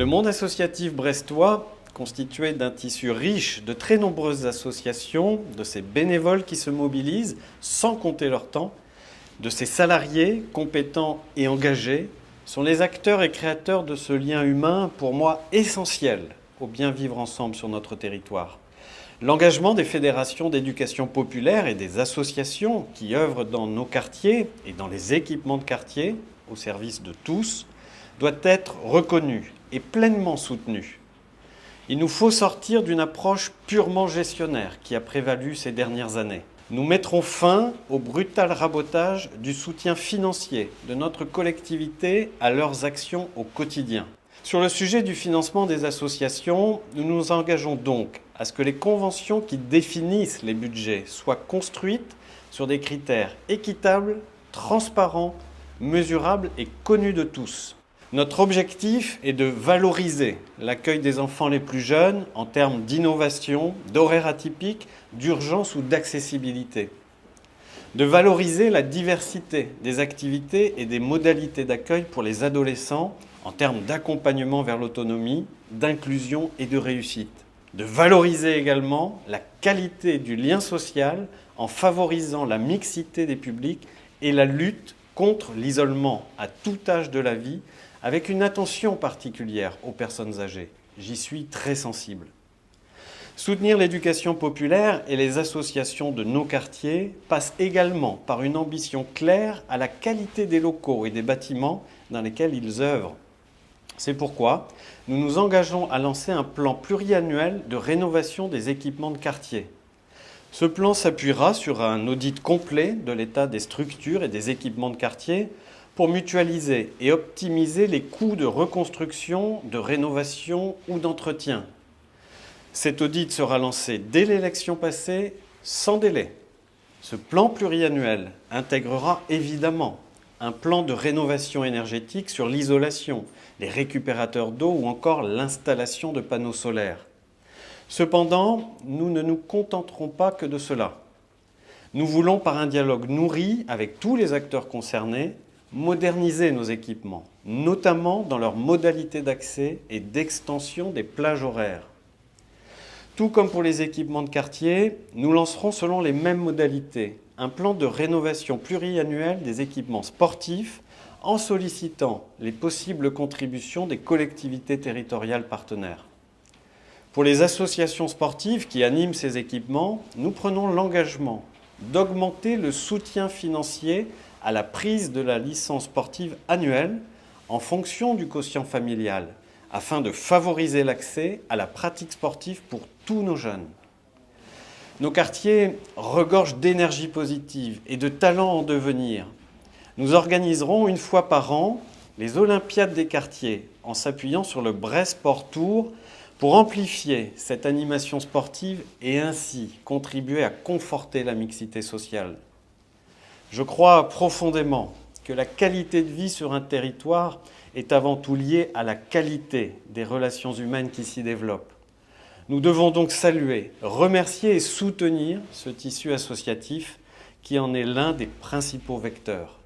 monde associatif brestois, constitué d'un tissu riche de très nombreuses associations, de ces bénévoles qui se mobilisent sans compter leur temps, de ces salariés compétents et engagés, sont les acteurs et créateurs de ce lien humain, pour moi, essentiel au bien vivre ensemble sur notre territoire. L'engagement des fédérations d'éducation populaire et des associations qui œuvrent dans nos quartiers et dans les équipements de quartier, au service de tous, doit être reconnu et pleinement soutenu. Il nous faut sortir d'une approche purement gestionnaire qui a prévalu ces dernières années. Nous mettrons fin au brutal rabotage du soutien financier de notre collectivité à leurs actions au quotidien. Sur le sujet du financement des associations, nous nous engageons donc à ce que les conventions qui définissent les budgets soient construites sur des critères équitables, transparents, mesurables et connus de tous. Notre objectif est de valoriser l'accueil des enfants les plus jeunes en termes d'innovation, d'horaires atypiques, d'urgence ou d'accessibilité. De valoriser la diversité des activités et des modalités d'accueil pour les adolescents en termes d'accompagnement vers l'autonomie, d'inclusion et de réussite. De valoriser également la qualité du lien social en favorisant la mixité des publics et la lutte contre l'isolement à tout âge de la vie, avec une attention particulière aux personnes âgées. J'y suis très sensible. Soutenir l'éducation populaire et les associations de nos quartiers passe également par une ambition claire à la qualité des locaux et des bâtiments dans lesquels ils œuvrent. C'est pourquoi nous nous engageons à lancer un plan pluriannuel de rénovation des équipements de quartier. Ce plan s'appuiera sur un audit complet de l'état des structures et des équipements de quartier pour mutualiser et optimiser les coûts de reconstruction, de rénovation ou d'entretien. Cet audit sera lancé dès l'élection passée, sans délai. Ce plan pluriannuel intégrera évidemment un plan de rénovation énergétique sur l'isolation, les récupérateurs d'eau ou encore l'installation de panneaux solaires. Cependant, nous ne nous contenterons pas que de cela. Nous voulons, par un dialogue nourri avec tous les acteurs concernés, moderniser nos équipements, notamment dans leurs modalités d'accès et d'extension des plages horaires. Tout comme pour les équipements de quartier, nous lancerons selon les mêmes modalités un plan de rénovation pluriannuel des équipements sportifs en sollicitant les possibles contributions des collectivités territoriales partenaires. Pour les associations sportives qui animent ces équipements, nous prenons l'engagement d'augmenter le soutien financier à la prise de la licence sportive annuelle en fonction du quotient familial, afin de favoriser l'accès à la pratique sportive pour tous nos jeunes. Nos quartiers regorgent d'énergie positive et de talents en devenir. Nous organiserons une fois par an les Olympiades des quartiers en s'appuyant sur le Brest Sport Tour pour amplifier cette animation sportive et ainsi contribuer à conforter la mixité sociale. Je crois profondément que la qualité de vie sur un territoire est avant tout liée à la qualité des relations humaines qui s'y développent. Nous devons donc saluer, remercier et soutenir ce tissu associatif qui en est l'un des principaux vecteurs.